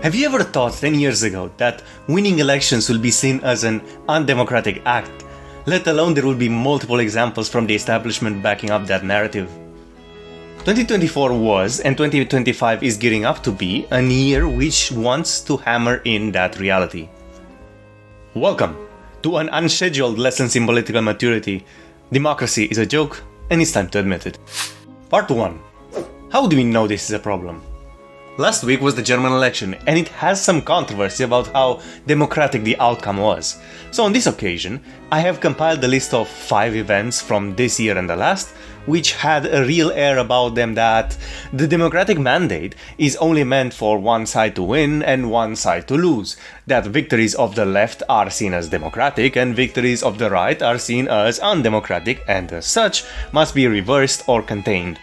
Have you ever thought 10 years ago that winning elections will be seen as an undemocratic act, let alone there will be multiple examples from the establishment backing up that narrative? 2024 was, and 2025 is gearing up to be, a year which wants to hammer in that reality. Welcome to an unscheduled Lessons in Political Maturity. Democracy is a joke, and it's time to admit it. Part 1. How do we know this is a problem? Last week was the German election, and it has some controversy about how democratic the outcome was. So on this occasion, I have compiled a list of 5 events from this year and the last, which had a real air about them that the democratic mandate is only meant for one side to win and one side to lose, that victories of the left are seen as democratic and victories of the right are seen as undemocratic and as such must be reversed or contained.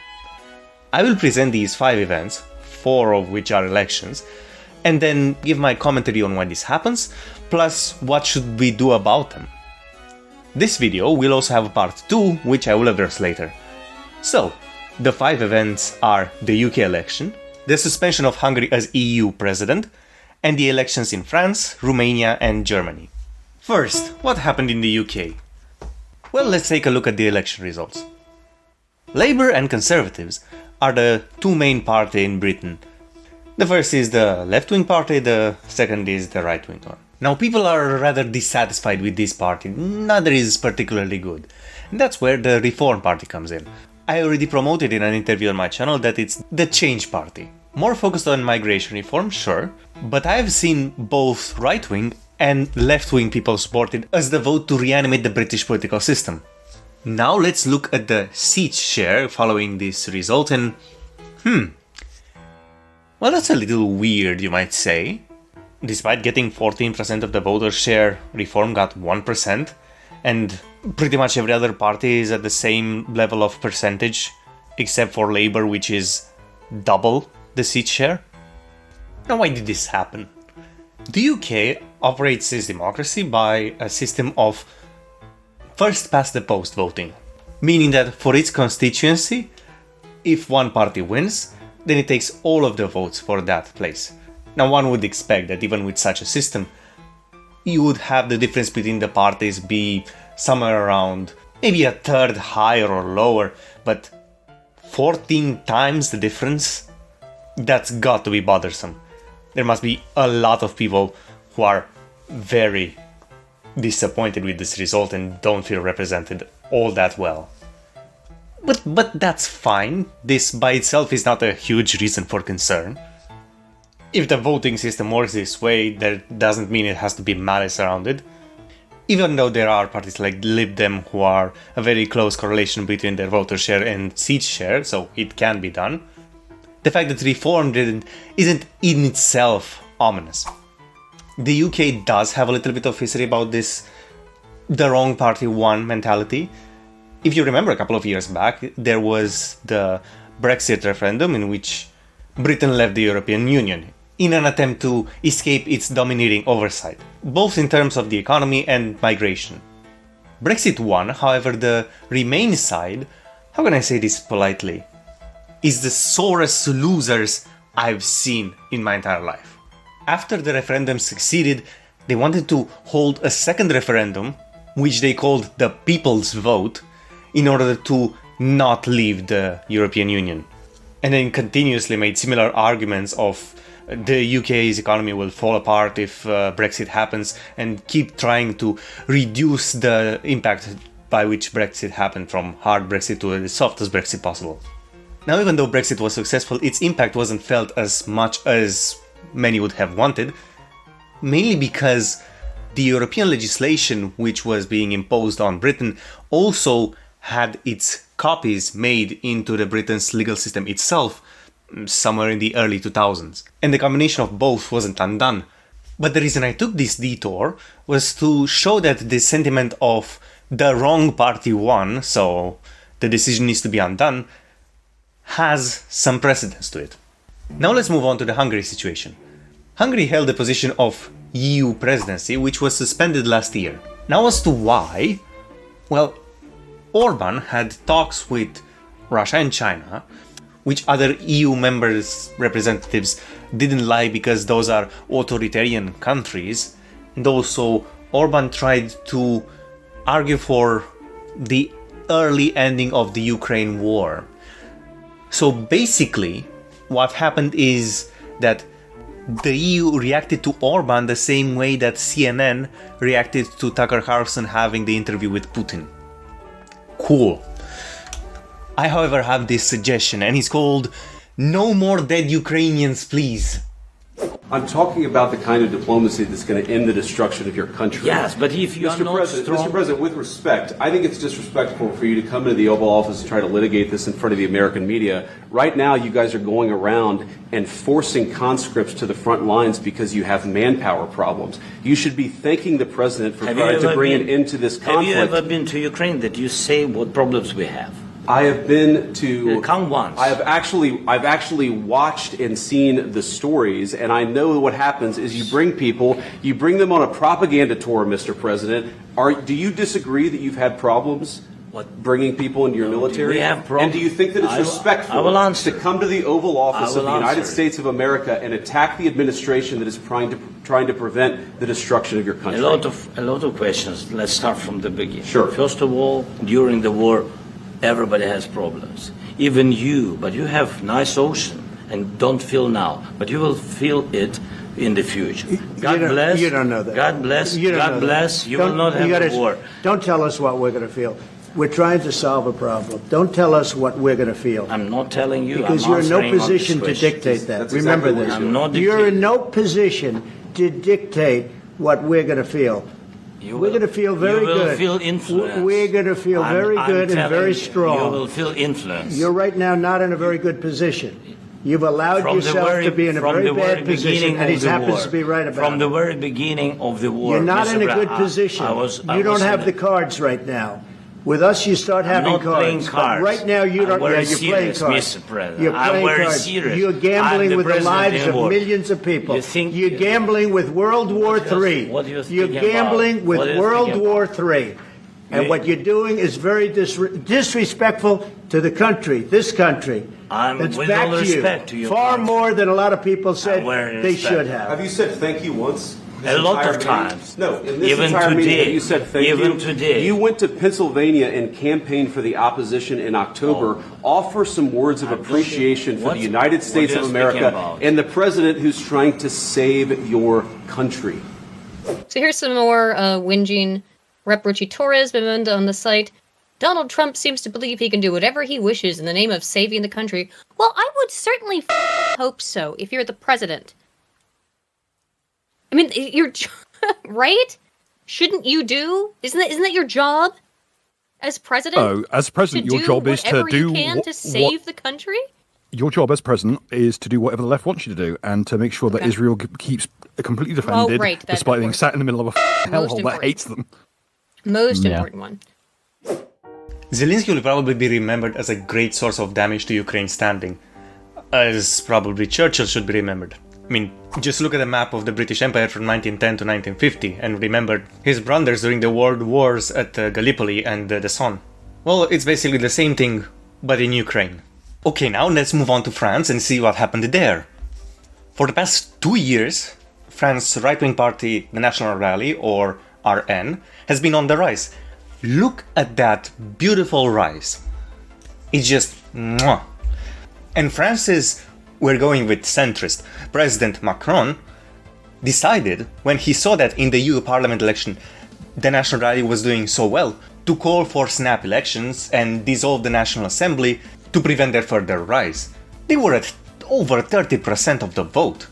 I will present these 5 events, 4 of which are elections, and then give my commentary on why this happens, plus what should we do about them. This video will also have a part 2, which I will address later. So, the 5 events are the UK election, the suspension of Hungary as EU president, and the elections in France, Romania and Germany. First, what happened in the UK? Well, let's take a look at the election results. Labour and Conservatives are the two main parties in Britain. The first is the left-wing party, the second is the right-wing one. Now, people are rather dissatisfied with this party, neither is particularly good. And that's where the Reform Party comes in. I already promoted in an interview on my channel that it's the Change Party. More focused on migration reform, sure, but I've seen both right-wing and left-wing people support it as the vote to reanimate the British political system. Now let's look at the seat share following this result and well, that's a little weird, you might say. Despite getting 14% of the voter share, Reform got 1%, and pretty much every other party is at the same level of percentage, except for Labour, which is double the seat share. Now, why did this happen? The UK operates its democracy by a system of first past the post voting, meaning that for its constituency, if one party wins, then it takes all of the votes for that place. Now, one would expect that even with such a system, you would have the difference between the parties be somewhere around maybe a third higher or lower, but 14 times the difference? That's got to be bothersome. There must be a lot of people who are very disappointed with this result and don't feel represented all that well. But that's fine. This by itself is not a huge reason for concern. If the voting system works this way, that doesn't mean it has to be malice around it. Even though there are parties like Lib Dem who are a very close correlation between their voter share and seat share, so it can be done. The fact that Reform isn't in itself ominous. The UK does have a little bit of history about this the wrong party won mentality. If you remember a couple of years back, there was the Brexit referendum in which Britain left the European Union in an attempt to escape its domineering oversight, both in terms of the economy and migration. Brexit won, however, the Remain side, how can I say this politely, is the sorest losers I've seen in my entire life. After the referendum succeeded, they wanted to hold a second referendum, which they called the People's Vote, in order to not leave the European Union. And then continuously made similar arguments of the UK's economy will fall apart if Brexit happens, and keep trying to reduce the impact by which Brexit happened from hard Brexit to the softest Brexit possible. Now, even though Brexit was successful, its impact wasn't felt as much as many would have wanted, mainly because the European legislation which was being imposed on Britain also had its copies made into the Britain's legal system itself somewhere in the early 2000s, and the combination of both wasn't undone. But the reason I took this detour was to show that the sentiment of the wrong party won, so the decision needs to be undone, has some precedence to it. Now let's move on to the Hungary situation. Hungary held the position of EU Presidency, which was suspended last year. Now as to why, well, Orban had talks with Russia and China, which other EU members' representatives didn't like because those are authoritarian countries. And also, Orban tried to argue for the early ending of the Ukraine war. So basically, what happened is that the EU reacted to Orban the same way that CNN reacted to Tucker Carlson having the interview with Putin. Cool. I, however, have this suggestion, and it's called "No More Dead Ukrainians, Please." I'm talking about the kind of diplomacy that's going to end the destruction of your country. Yes, but if you are not strong... Mr. President, with respect, I think it's disrespectful for you to come into the Oval Office and try to litigate this in front of the American media. Right now, you guys are going around and forcing conscripts to the front lines because you have manpower problems. You should be thanking the President for trying to bring an end to this conflict. Have you ever been to Ukraine that you say what problems we have? I have been to. Come once. I've actually watched and seen the stories, and I know what happens is you bring them on a propaganda tour, Mr. President. Do you disagree that you've had problems bringing people into your military? We have problems. And do you think that it's respectful to come to the Oval Office of the United States of America and attack the administration that is trying to prevent the destruction of your country? A lot of questions. Let's start from the beginning. Sure. First of all, during the war, everybody has problems. Even you, but you have nice ocean and don't feel now, but you will feel it in the future. God bless. You don't know that. God bless. God bless. You will not have a war. Don't tell us what we're going to feel. We're trying to solve a problem. Don't tell us what we're going to feel. I'm not telling you. Because you're in no position to dictate that. Remember this. You're in no position to dictate what we're going to feel. We're going to feel very good. You will feel influence. We're going to feel very good and very strong. You will feel influence. You're right now not in a very good position. You've allowed yourself to be in a very bad position, and he happens to be right about it. From the very beginning of the war. You're not in a good position. You don't have the cards right now. With us, you start having cards. But right now, you don't. Yeah, you're playing cards. Mr. President. You're playing cards. Serious. You're gambling with the lives of millions of people. You're gambling with World War III. You're gambling with World War III. And what you're doing is very disrespectful to the country, this country. That's back to you. Far more than a lot of people said they should have. Have you said thank you once? A lot of times. No, in this even entire today, meeting, you said thank you. Even today. You went to Pennsylvania and campaigned for the opposition in October. Offer some words of appreciation for the United States of America and the president who's trying to save your country. So here's some more whinging. Reprochi Torres Bemunda on the site. Donald Trump seems to believe he can do whatever he wishes in the name of saving the country. Well, I would certainly hope so if you're the president. I mean, you're right? Shouldn't you do? Isn't that your job as president? Oh, as president, your job is to do to save the country. Your job as president is to do whatever the left wants you to do, and to make sure that Israel keeps completely defended, despite being sat in the middle of a hellhole that hates them. Most important one. Zelensky will probably be remembered as a great source of damage to Ukraine's standing, as probably Churchill should be remembered. I mean, just look at a map of the British Empire from 1910 to 1950 and remember his blunders during the world wars at Gallipoli and the Somme. Well, it's basically the same thing, but in Ukraine. Okay, now let's move on to France and see what happened there. For the past 2 years, France's right-wing party, the National Rally, or RN, has been on the rise. Look at that beautiful rise. It's just mwah. And France's "we're going with centrist" President Macron decided, when he saw that in the EU Parliament election the National Rally was doing so well, to call for snap elections and dissolve the National Assembly to prevent their further rise. They were at over 30% of the vote.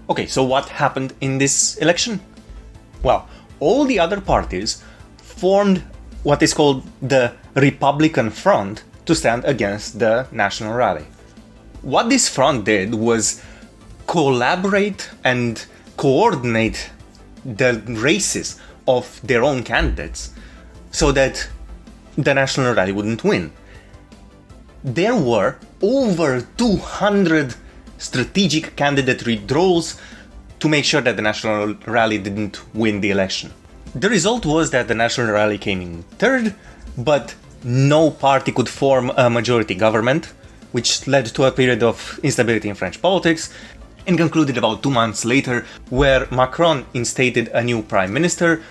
Okay, so what happened in this election? Well, all the other parties formed what is called the Republican Front to stand against the National Rally. What this front did was collaborate and coordinate the races of their own candidates so that the National Rally wouldn't win. There were over 200 strategic candidate withdrawals to make sure that the National Rally didn't win the election. The result was that the National Rally came in third, but no party could form a majority government, which led to a period of instability in French politics, and concluded about 2 months later, where Macron instated a new prime minister,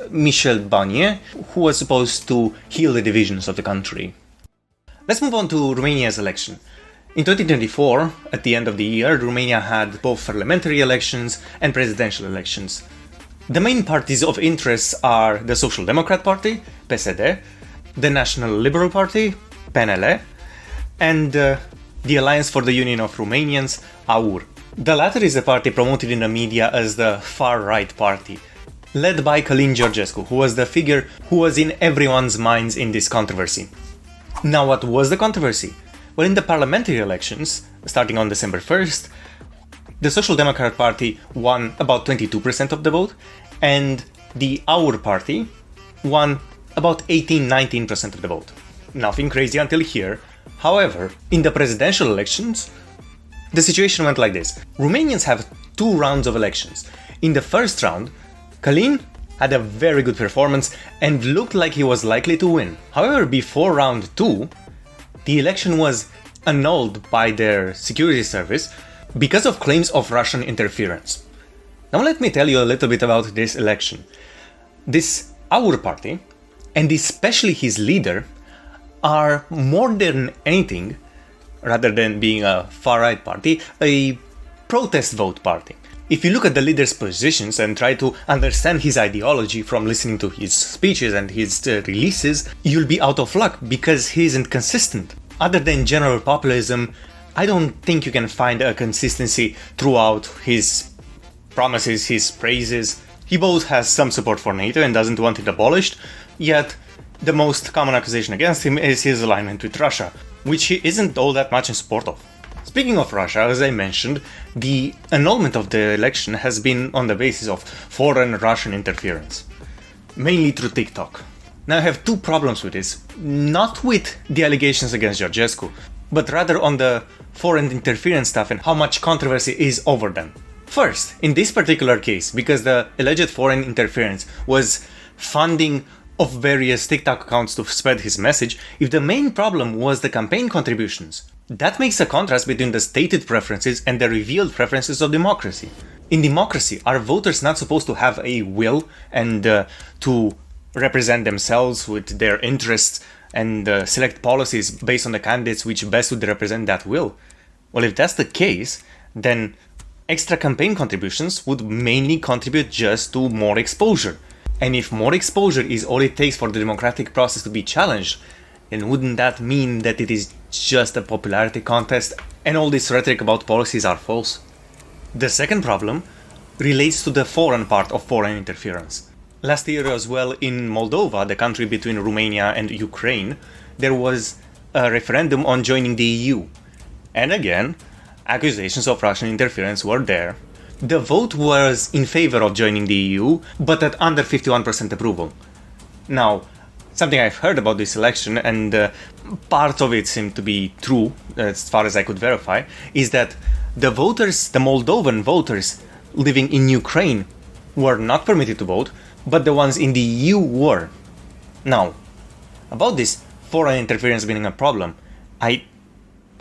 Michel Barnier, who was supposed to heal the divisions of the country. Let's move on to Romania's election. In 2024, at the end of the year, Romania had both parliamentary elections and presidential elections. The main parties of interest are the Social Democrat Party, PSD, the National Liberal Party, PNL, and the Alliance for the Union of Romanians, AUR. The latter is a party promoted in the media as the far-right party, led by Călin Georgescu, who was the figure who was in everyone's minds in this controversy. Now, what was the controversy? Well, in the parliamentary elections, starting on December 1st, the Social Democrat Party won about 22% of the vote, and the AUR party won about 18-19% of the vote. Nothing crazy until here. However, in the presidential elections, the situation went like this. Romanians have 2 rounds of elections. In the first round, Călin had a very good performance and looked like he was likely to win. However, before round 2, the election was annulled by their security service because of claims of Russian interference. Now let me tell you a little bit about this election. This AUR party, and especially his leader, are more than anything, rather than being a far-right party, a protest vote party. If you look at the leader's positions and try to understand his ideology from listening to his speeches and his releases, you'll be out of luck because he isn't consistent. Other than general populism, I don't think you can find a consistency throughout his promises, his praises. He both has some support for NATO and doesn't want it abolished, yet the most common accusation against him is his alignment with Russia, which he isn't all that much in support of. Speaking of Russia, as I mentioned, the annulment of the election has been on the basis of foreign Russian interference, mainly through TikTok. Now I have 2 problems with this, not with the allegations against Georgescu, but rather on the foreign interference stuff and how much controversy is over them. First, in this particular case, because the alleged foreign interference was funding of various TikTok accounts to spread his message, if the main problem was the campaign contributions, that makes a contrast between the stated preferences and the revealed preferences of democracy. In democracy, are voters not supposed to have a will and to represent themselves with their interests and select policies based on the candidates which best would represent that will? Well, if that's the case, then extra campaign contributions would mainly contribute just to more exposure. And if more exposure is all it takes for the democratic process to be challenged, then wouldn't that mean that it is just a popularity contest and all this rhetoric about policies are false? The second problem relates to the foreign part of foreign interference. Last year as well, in Moldova, the country between Romania and Ukraine, there was a referendum on joining the EU. And again, accusations of Russian interference were there. The vote was in favor of joining the EU, but at under 51% approval. Now, something I've heard about this election, and part of it seemed to be true, as far as I could verify, is that the voters, the Moldovan voters living in Ukraine, were not permitted to vote, but the ones in the EU were. Now, about this foreign interference being a problem, I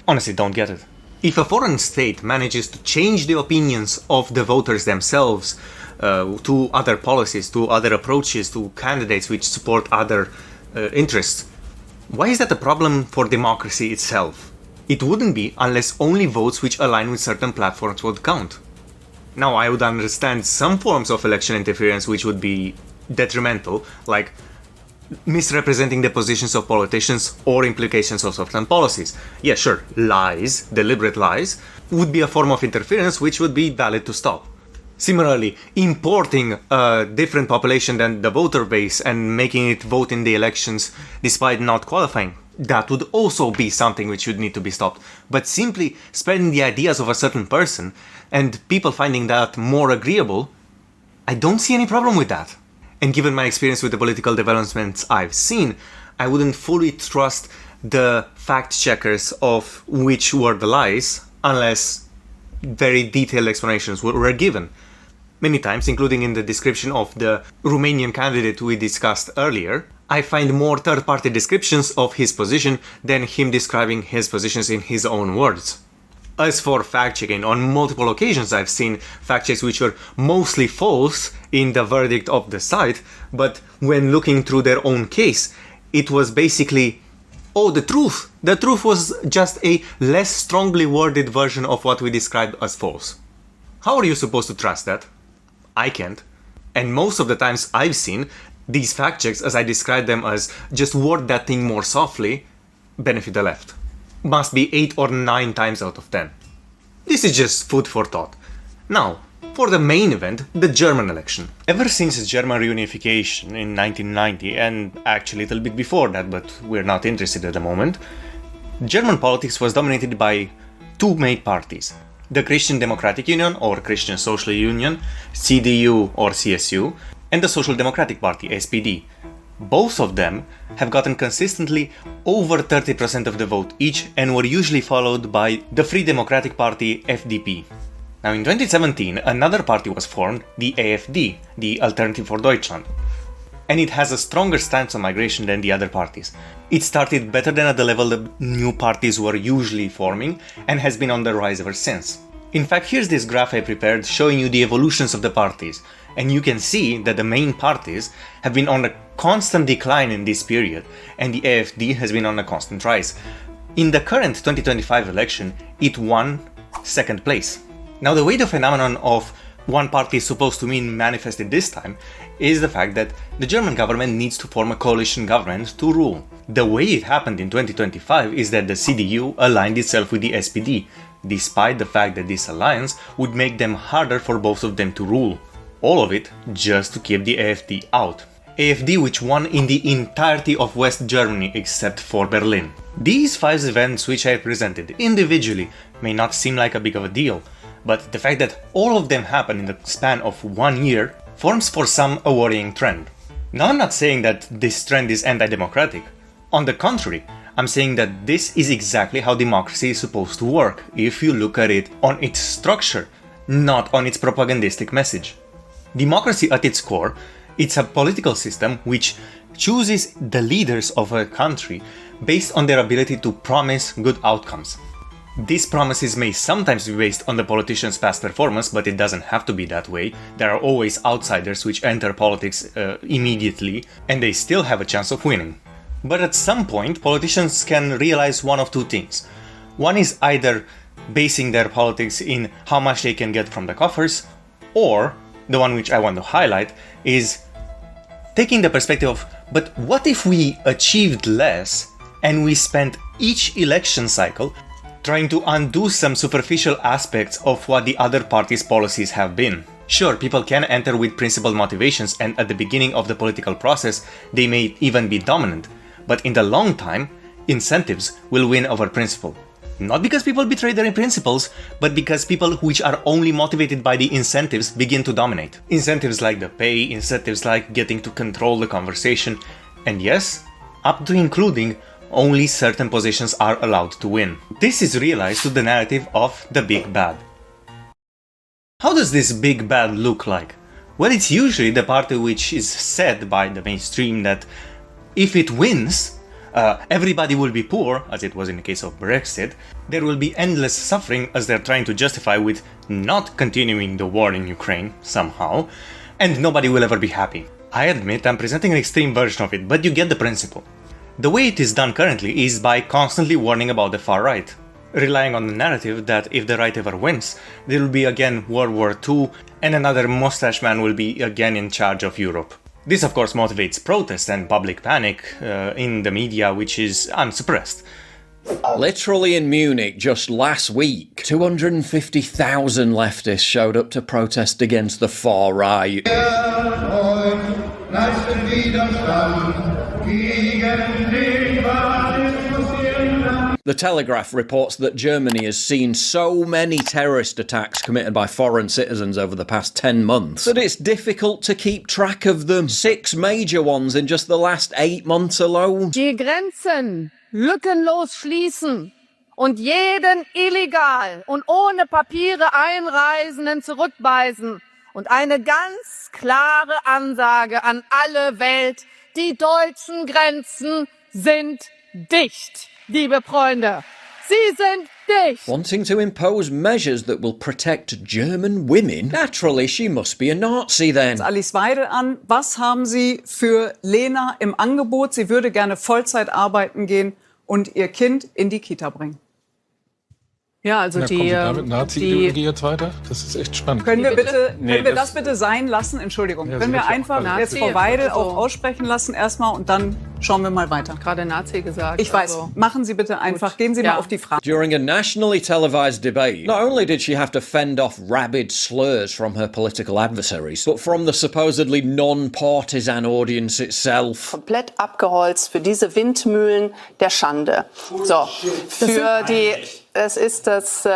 honestly don't get it. If a foreign state manages to change the opinions of the voters themselves to other policies, to other approaches, to candidates which support other interests, why is that a problem for democracy itself? It wouldn't be unless only votes which align with certain platforms would count. Now, I would understand some forms of election interference which would be detrimental, like misrepresenting the positions of politicians or implications of certain policies. Yeah, sure, lies, deliberate lies, would be a form of interference which would be valid to stop. Similarly, importing a different population than the voter base and making it vote in the elections despite not qualifying, that would also be something which would need to be stopped. But simply spreading the ideas of a certain person and people finding that more agreeable, I don't see any problem with that. And given my experience with the political developments I've seen, I wouldn't fully trust the fact checkers of which were the lies unless very detailed explanations were given. Many times, including in the description of the Romanian candidate we discussed earlier, I find more third-party descriptions of his position than him describing his positions in his own words. As for fact-checking, on multiple occasions I've seen fact-checks which were mostly false in the verdict of the site, but when looking through their own case, it was basically, oh, the truth! The truth was just a less strongly worded version of what we described as false. How are you supposed to trust that? I can't. And most of the times I've seen, these fact checks, as I describe them as just word that thing more softly, benefit the left. Must be 8 or 9 times out of 10. This is just food for thought. Now, for the main event, the German election. Ever since German reunification in 1990, and actually a little bit before that, but we're not interested at the moment, German politics was dominated by two main parties. The Christian Democratic Union or Christian Social Union, CDU or CSU, and the Social Democratic Party, SPD. Both of them have gotten consistently over 30% of the vote each and were usually followed by the Free Democratic Party, FDP. Now in 2017, another party was formed, the AfD, the Alternative for Deutschland. And it has a stronger stance on migration than the other parties. It started better than at the level the new parties were usually forming and has been on the rise ever since. In fact, here's this graph I prepared showing you the evolutions of the parties, and you can see that the main parties have been on a constant decline in this period, and the AfD has been on a constant rise. In the current 2025 election, it won second place. Now, the way the phenomenon of one party is supposed to mean manifested this time is the fact that the German government needs to form a coalition government to rule. The way it happened in 2025 is that the CDU aligned itself with the SPD, despite the fact that this alliance would make them harder for both of them to rule. All of it just to keep the AfD out. AfD which won in the entirety of West Germany except for Berlin. These 5 events which I presented individually may not seem like a big of a deal, but the fact that all of them happen in the span of 1 year forms for some a worrying trend. Now, I'm not saying that this trend is anti-democratic. On the contrary, I'm saying that this is exactly how democracy is supposed to work if you look at it on its structure, not on its propagandistic message. Democracy at its core, it's a political system which chooses the leaders of a country based on their ability to promise good outcomes. These promises may sometimes be based on the politician's past performance, but it doesn't have to be that way. There are always outsiders which enter politics immediately, and they still have a chance of winning. But at some point, politicians can realize one of two things. One is either basing their politics in how much they can get from the coffers, or, the one which I want to highlight, is taking the perspective of, but what if we achieved less and we spent each election cycle trying to undo some superficial aspects of what the other party's policies have been? Sure, people can enter with principled motivations, and at the beginning of the political process they may even be dominant, but in the long time, incentives will win over principle. Not because people betray their principles, but because people which are only motivated by the incentives begin to dominate. Incentives like the pay, incentives like getting to control the conversation, and yes, up to including only certain positions are allowed to win. This is realized through the narrative of the big bad. How does this big bad look like? Well, it's usually the party which is said by the mainstream that if it wins, everybody will be poor, as it was in the case of Brexit. There will be endless suffering, as they're trying to justify with not continuing the war in Ukraine somehow, and nobody will ever be happy. I admit I'm presenting an extreme version of it, but you get the principle. The way it is done currently is by constantly warning about the far right, relying on the narrative that if the right ever wins, there will be again World War II and another mustache man will be again in charge of Europe. This of course motivates protest and public panic in the media, which is unsuppressed. Literally in Munich just last week, 250,000 leftists showed up to protest against the far right. The Telegraph reports that Germany has seen so many terrorist attacks committed by foreign citizens over the past 10 months that it's difficult to keep track of them. 6 major ones in just the last 8 months alone. Die Grenzen lückenlos schließen und jeden illegal und ohne Papiere Einreisenden zurückweisen und eine ganz klare Ansage an alle Welt: Die deutschen Grenzen sind dicht, liebe Freunde. Sie sind dicht. Wanting to impose measures that will protect German women? Naturally, she must be a Nazi then. Alice Weidel an. Was haben Sie für Lena im Angebot? Sie würde gerne Vollzeit arbeiten gehen und ihr Kind in die Kita bringen. Ja, also kommen Sie da mit Nazi-Ideologie jetzt weiter? Das ist echt spannend. Können wir das bitte sein lassen? Entschuldigung. Ja, können wir einfach jetzt Frau Weidel auch aussprechen lassen erstmal und dann schauen wir mal weiter. Gerade Nazi gesagt. Ich weiß. Machen Sie bitte einfach. Gehen Sie mal auf die Frage. During a nationally televised debate, not only did she have to fend off rabid slurs from her political adversaries, but from the supposedly non-partisan audience itself. Komplett abgeholzt für diese Windmühlen der Schande. So, für die... Es ist das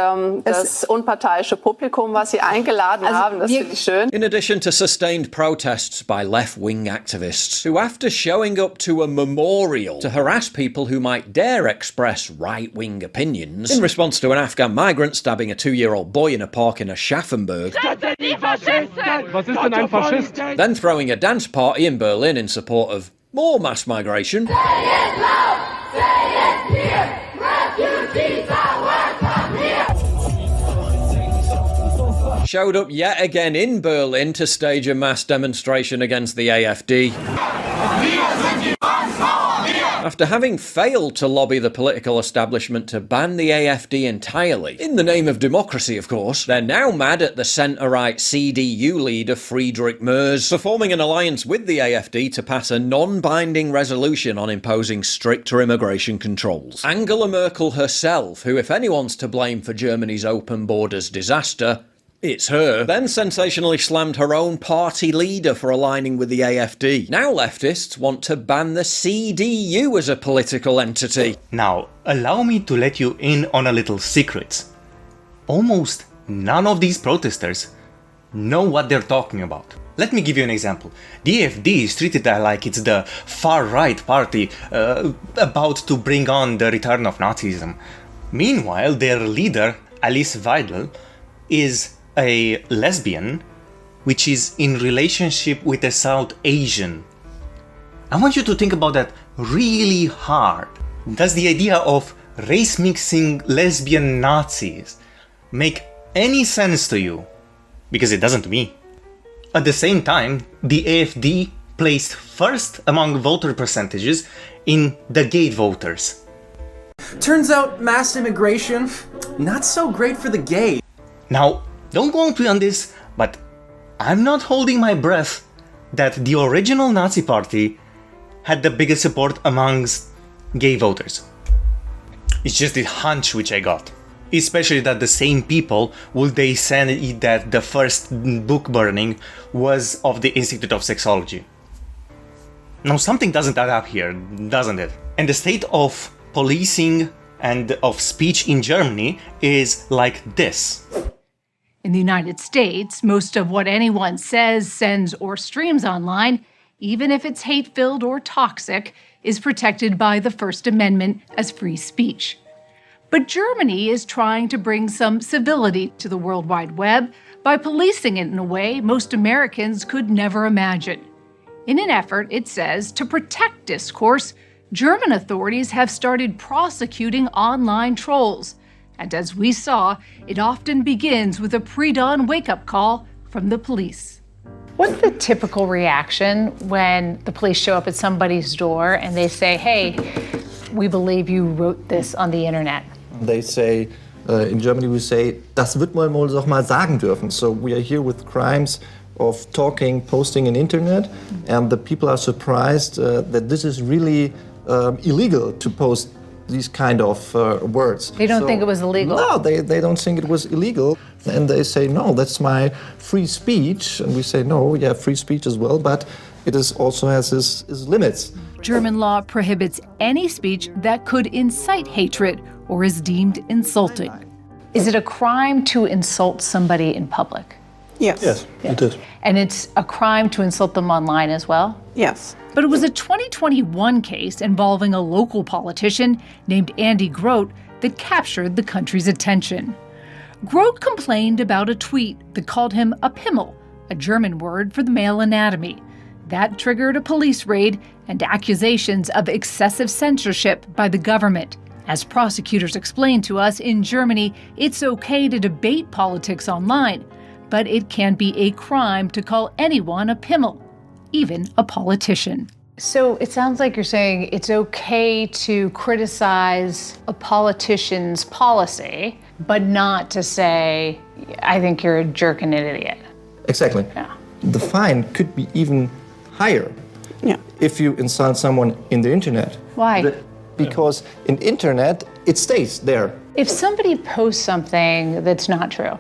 unparteiische Publikum, was Sie eingeladen haben. Das finde ich schön. In addition to sustained protests by left-wing activists, who after showing up to a memorial to harass people who might dare express right-wing opinions, in response to an Afghan migrant stabbing a 2-year-old boy in a park in Aschaffenburg, Was ist denn ein Faschist? then throwing a dance party in Berlin in support of more mass migration. Showed up yet again in Berlin to stage a mass demonstration against the AfD. After having failed to lobby the political establishment to ban the AfD entirely, in the name of democracy of course, they're now mad at the centre-right CDU leader Friedrich Merz for forming an alliance with the AfD to pass a non-binding resolution on imposing stricter immigration controls. Angela Merkel herself, who if anyone's to blame for Germany's open borders disaster, it's her, then sensationally slammed her own party leader for aligning with the AfD. Now leftists want to ban the CDU as a political entity. Now, allow me to let you in on a little secret. Almost none of these protesters know what they're talking about. Let me give you an example. The AfD is treated like it's the far-right party about to bring on the return of Nazism. Meanwhile, their leader, Alice Weidel, is a lesbian which is in relationship with a South Asian. I want you to think about that really hard. Does the idea of race-mixing lesbian Nazis make any sense to you? Because it doesn't to me. At the same time, the AfD placed first among voter percentages in the gay voters. Turns out mass immigration, not so great for the gay. Now, don't quote me on this, but I'm not holding my breath that the original Nazi party had the biggest support amongst gay voters. It's just a hunch which I got. Especially that the same people would they say that the first book burning was of the Institute of Sexology. Now something doesn't add up here, doesn't it? And the state of policing and of speech in Germany is like this. In the United States, most of what anyone says, sends, or streams online, even if it's hate-filled or toxic, is protected by the First Amendment as free speech. But Germany is trying to bring some civility to the World Wide Web by policing it in a way most Americans could never imagine. In an effort, it says, to protect discourse, German authorities have started prosecuting online trolls. And as we saw, it often begins with a pre-dawn wake-up call from the police. What's the typical reaction when the police show up at somebody's door and they say, hey, we believe you wrote this on the internet? They say, in Germany we say, das wird man wohl doch mal sagen dürfen. So we are here with crimes of talking, posting on internet, and the people are surprised that this is really illegal to post these kind of words. They don't think it was illegal? No, they don't think it was illegal. And they say, no, that's my free speech. And we say, no, yeah, free speech as well, but it is also has its limits. German law prohibits any speech that could incite hatred or is deemed insulting. Is it a crime to insult somebody in public? Yes. Yes, it is. And it's a crime to insult them online as well? Yes. But it was a 2021 case involving a local politician named Andy Grote that captured the country's attention. Grote complained about a tweet that called him a Pimmel, a German word for the male anatomy. That triggered a police raid and accusations of excessive censorship by the government. As prosecutors explained to us, in Germany, it's okay to debate politics online, but it can be a crime to call anyone a Pimmel, even a politician. So it sounds like you're saying it's okay to criticize a politician's policy, but not to say, I think you're a jerk and an idiot. Exactly. Yeah. The fine could be even higher if you insult someone in the internet. Why? Because in internet, it stays there. If somebody posts something that's not true,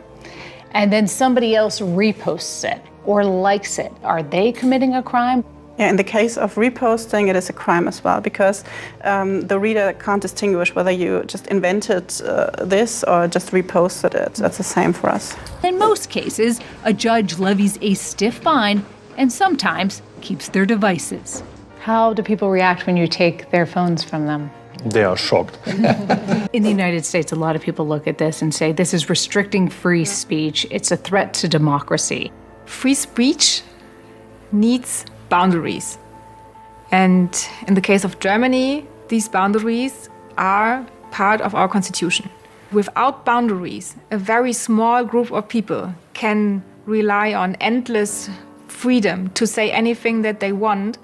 and then somebody else reposts it or likes it, are they committing a crime? Yeah, in the case of reposting, it is a crime as well, because the reader can't distinguish whether you just invented this or just reposted it. That's the same for us. In most cases, a judge levies a stiff fine and sometimes keeps their devices. How do people react when you take their phones from them? They are shocked. In the United States, a lot of people look at this and say, this is restricting free speech. It's a threat to democracy. Free speech needs boundaries. And in the case of Germany, these boundaries are part of our constitution. Without boundaries, a very small group of people can rely on endless freedom to say anything that they want,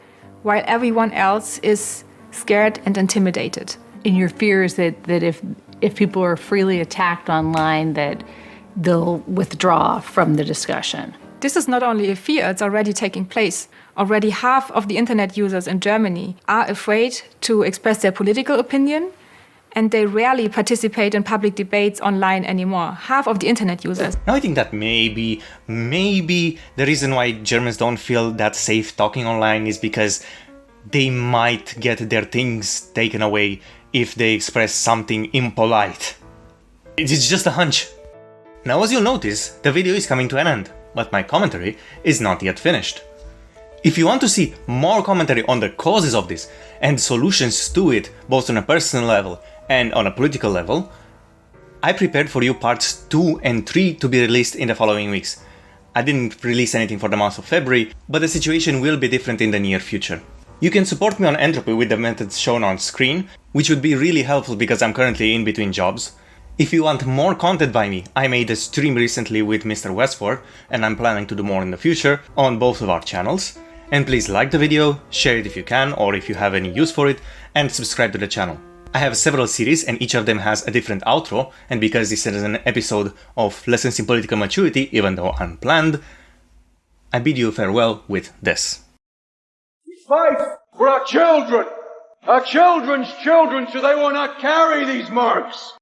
while everyone else is scared and intimidated. And your fear is that if people are freely attacked online, that they'll withdraw from the discussion. This is not only a fear, it's already taking place. Already half of the internet users in Germany are afraid to express their political opinion, and they rarely participate in public debates online anymore. Half of the internet users. Now I think that maybe the reason why Germans don't feel that safe talking online is because they might get their things taken away if they express something impolite. It's just a hunch. Now, as you'll notice, the video is coming to an end, but my commentary is not yet finished. If you want to see more commentary on the causes of this and solutions to it, both on a personal level and on a political level, I prepared for you parts 2 and 3 to be released in the following weeks. I didn't release anything for the month of February, but the situation will be different in the near future. You can support me on Entropy with the methods shown on screen, which would be really helpful because I'm currently in between jobs. If you want more content by me, I made a stream recently with Mr. Westford, and I'm planning to do more in the future on both of our channels. And please like the video, share it if you can or if you have any use for it, and subscribe to the channel. I have several series and each of them has a different outro, and because this is an episode of Lessons in Political Maturity, even though unplanned, I bid you farewell with this. Fight for our children, our children's children, so they will not carry these marks.